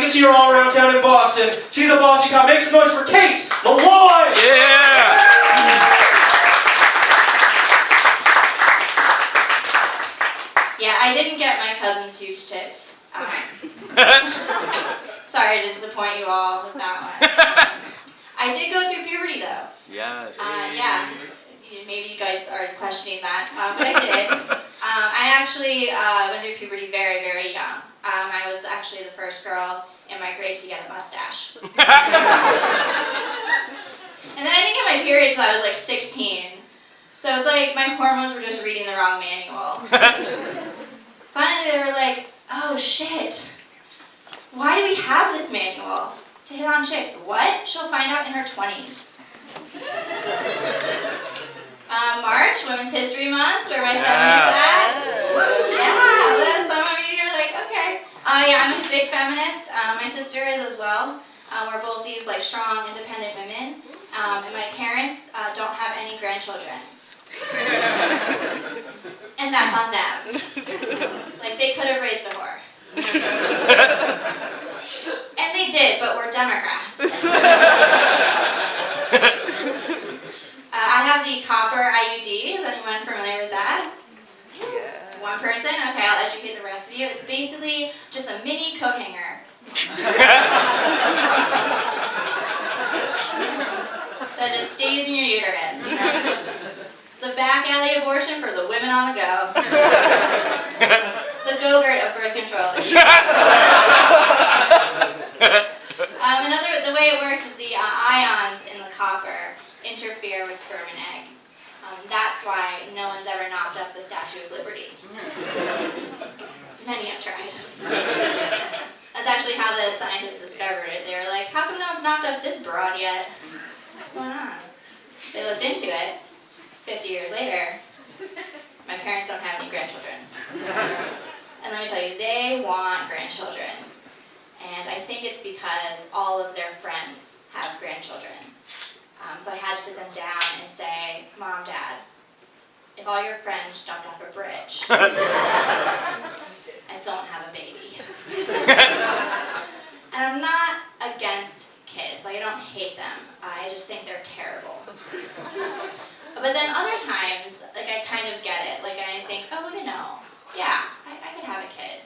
can see her all around town in Boston. She's a bossy cop. Make some noise for Kate Molloy! Yeah! Yeah, I didn't get my cousin's huge tits. Sorry to disappoint you all with that one. I did go through puberty though. Yes. Yeah, maybe you guys are questioning that, but I did. I actually went through puberty very, very young. I was actually the first girl in my grade to get a mustache. And then I didn't get my period till I was like 16. So it's like my hormones were just reading the wrong manual. Finally they were like, oh shit, why do we have this manual? To hit on chicks. What? She'll find out in her 20s. March, Women's History Month, where my family's at. Yeah, some of you are like, okay. Yeah, I'm a big feminist. My sister is as well. We're both these like strong, independent women. And my parents don't have any grandchildren. And that's on them. Like, they could have raised a whore. And they did, but we're Democrats. I have the copper IUD. Is anyone familiar with that? Yeah. One person? Okay, I'll educate the rest of you. It's basically just a mini coat hanger. That just stays in your uterus, you know? It's a back alley abortion for the women on the go. The Go-Gurt of birth control. The way it works is the ions in the copper interfere with sperm and egg. That's why no one's ever knocked up the Statue of Liberty. Many have tried. That's actually how the scientists discovered it. They were like, how come no one's knocked up this broad yet? What's going on? They looked into it. 50 years later, my parents don't have any grandchildren. And let me tell you, they want grandchildren. And I think it's because all of their friends have grandchildren. So I had to sit them down and say, Mom, Dad, if all your friends jumped off a bridge, I still don't have a baby. And I'm not against kids. Like, I don't hate them. I just think they're terrible. But then other times, like, I kind of get it. Like, I think, oh, you know, yeah, I could have a kid.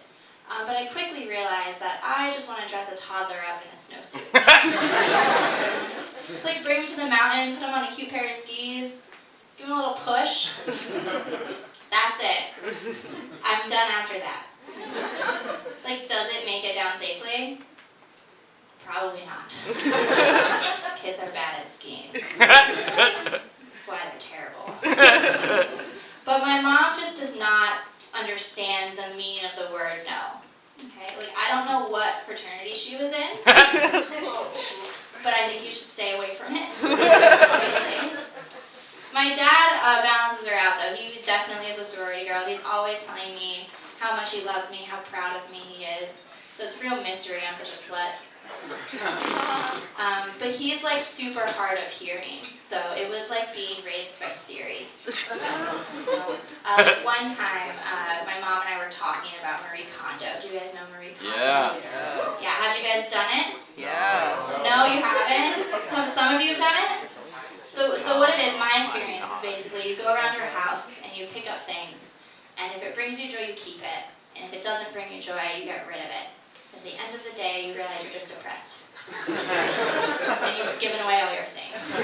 But I quickly realized that I just want to dress a toddler up in a snowsuit. Like, bring him to the mountain, put him on a cute pair of skis, give him a little push. That's it. I'm done after that. Like, does it make it down safely? Probably not. Kids are bad at skiing. That's why they're terrible. But my mom just does not understand the meaning of the word no. Okay, like, I don't know what fraternity she was in, but I think you should stay away from it. My dad balances her out though. He definitely is a sorority girl. He's always telling me how much he loves me, how proud of me he is. So it's a real mystery I'm such a slut. But he's like super hard of hearing, so it was like being raised by Siri. Like one time, my mom and I were talking about Marie Kondo. Do you guys know Marie Kondo? Yeah. Yeah, have you guys done it? Yeah. No, you haven't? Some of you have done it? So what it is, my experience is basically you go around your house and you pick up things, and if it brings you joy, you keep it, and if it doesn't bring you joy, you get rid of it. At the end of the day, you realize you're just depressed. And you've given away all your things. So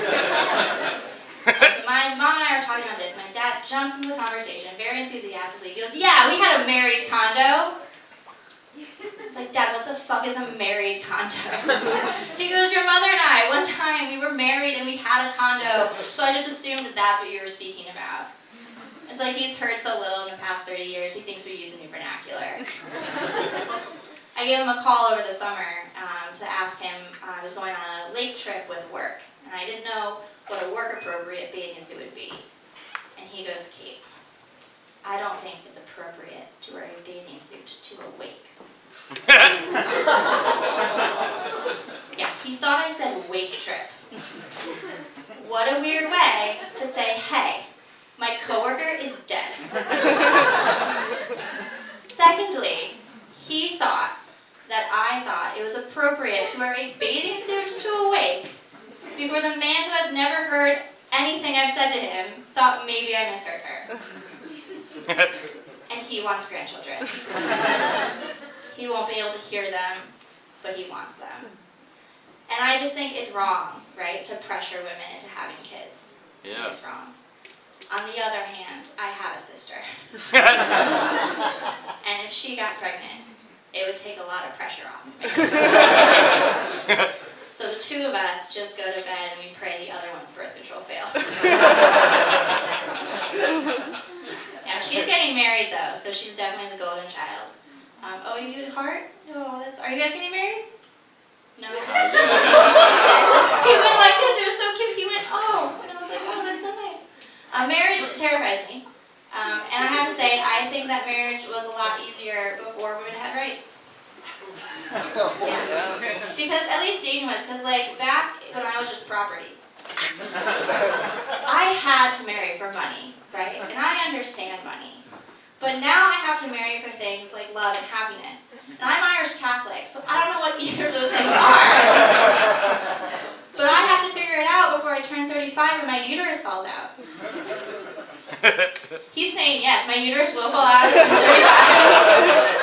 my mom and I were talking about this. My dad jumps into the conversation very enthusiastically. He goes, yeah, we had a married condo. It's like, Dad, what the fuck is a married condo? He goes, your mother and I, one time we were married and we had a condo, so I just assumed that that's what you were speaking about. It's like he's heard so little in the past 30 years, he thinks we use a new vernacular. I gave him a call over the summer to ask him, I was going on a lake trip with work, and I didn't know what a work-appropriate bathing suit would be. And he goes, Kate, I don't think it's appropriate to wear a bathing suit to a wake. Yeah, he thought I said wake trip. What a weird way to say, hey, my coworker is dead. Secondly, he thought that I thought it was appropriate appropriate to wear a bathing suit to a wake before the man who has never heard anything I've said to him thought maybe I misheard her? And he wants grandchildren. He won't be able to hear them, but he wants them. And I just think it's wrong, right, to pressure women into having kids. Yeah. It's wrong. On the other hand, I have a sister. And if she got pregnant, it would take a lot of pressure off of me. So the two of us just go to bed and we pray the other one's birth control fails. Yeah, she's getting married though, so she's definitely the golden child. Oh, you heart? Oh, are you guys getting married? No. He went like this. It was so cute. He went, oh, and I was like, oh, that's so nice. Marriage terrifies me, and I have to say, I think that marriage was a lot easier before women had rights. Yeah. Because at least dating was, because like back when I was just property, I had to marry for money, right? And I understand money. But now I have to marry for things like love and happiness. And I'm Irish Catholic, so I don't know what either of those things are. But I have to figure it out before I turn 35 and my uterus falls out. He's saying yes, my uterus will fall out at 35.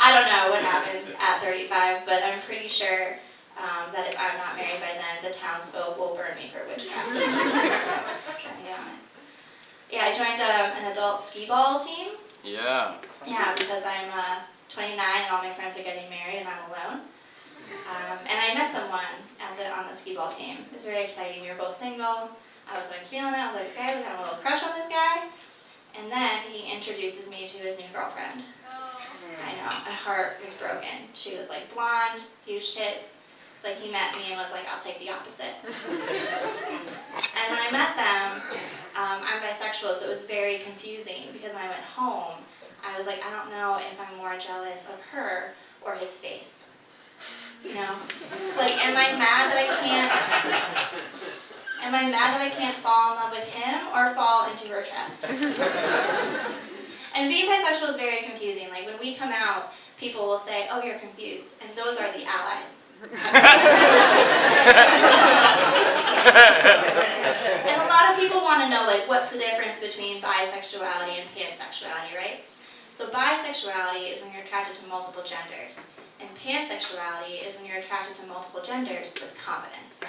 I don't know what happens at 35, but I'm pretty sure that if I'm not married by then, the townsfolk will burn me for witchcraft. So, trying to get on it. Yeah, I joined an adult skee ball team. Yeah. Yeah, because I'm 29 and all my friends are getting married and I'm alone. And I met someone on the skee ball team. It was very exciting. We were both single. I was like feeling it. I was like, okay, we have a little crush on this guy. And then he introduces me to his new girlfriend. I know, my heart was broken. She was like blonde, huge tits. It's like he met me and was like, I'll take the opposite. And when I met them, I'm bisexual, so it was very confusing because when I went home, I was like, I don't know if I'm more jealous of her or his face. You know? Like, am I mad that I can't fall in love with him or fall into her chest? And being bisexual is very confusing. Like, when we come out, people will say, oh, you're confused, and those are the allies. And a lot of people want to know, like, what's the difference between bisexuality and pansexuality, right? So bisexuality is when you're attracted to multiple genders, and pansexuality is when you're attracted to multiple genders with confidence.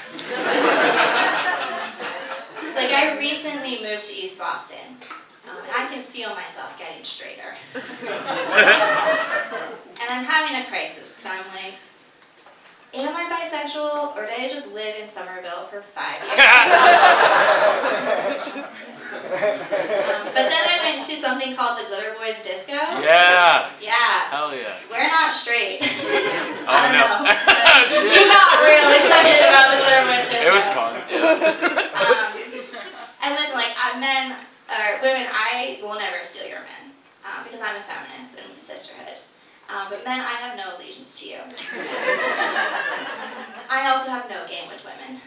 Like, I recently moved to East Boston, and I can feel myself getting straighter. And I'm having a crisis, because I'm like, am I bisexual, or did I just live in Somerville for 5 years? But then I went to something called the Glitter Boys Disco. Yeah. Yeah. Hell yeah. We're not straight. I don't no. know. You got real excited about the Glitter Boys Disco. It was fun. Yeah. And listen, like, men, or women, I will never steal your men, because I'm a feminist and sisterhood. But men, I have no allegiance to you. I also have no game with women.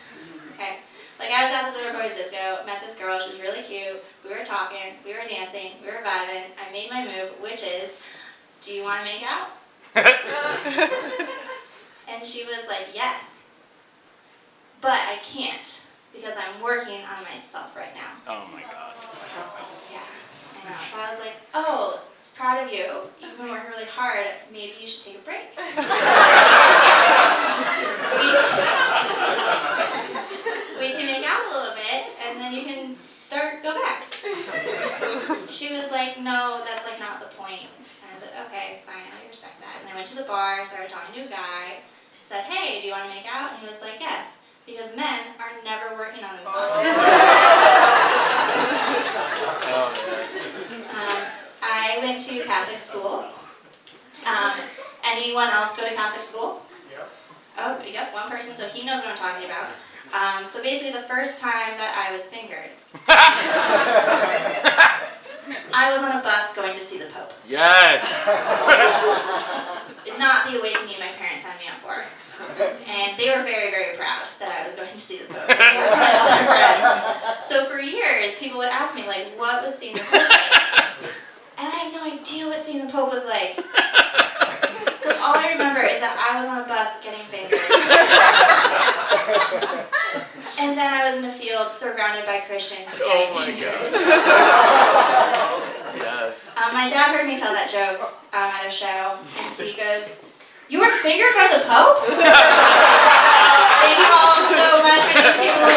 Okay? Like, I was at the Glitter Boys Disco, met this girl, she was really cute, we were talking, we were dancing, we were vibing, I made my move, which is, do you want to make out? And she was like, yes. But I can't, because I'm working on myself right now. Oh my god. Yeah, I know. So I was like, oh, proud of you. You've been working really hard. Maybe you should take a break. we can make out a little bit, and then you can go back. She was like, no, that's like not the point. And I said, okay, fine, I respect that. And I went to the bar, started talking to a guy, said, hey, do you want to make out? And he was like, yes, because men are never working on themselves. I went to Catholic school. Anyone else go to Catholic school? Yep. Oh, yep, one person, so he knows what I'm talking about. So basically the first time that I was fingered, I was on a bus going to see the Pope. Yes. Not the awakening my parents signed me up for. And they were very, very proud that I was going to see the Pope. They were telling all their friends. So for years, people would ask me, like, what was seeing the Pope like? And I had no idea what seeing the Pope was like. All I remember is that I was on a bus us getting fingered. And then I was in a field surrounded by Christians getting fingered. Yes. My dad heard me tell that joke at a show, and he goes, "You were fingered by the Pope?" Thank you all so much for these people.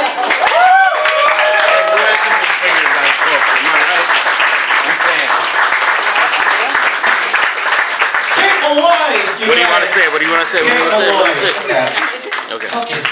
Kate Molloy! What do you want to say? What do you want to say? What do you want to say? What do you want to say? Yeah. Okay. Fucking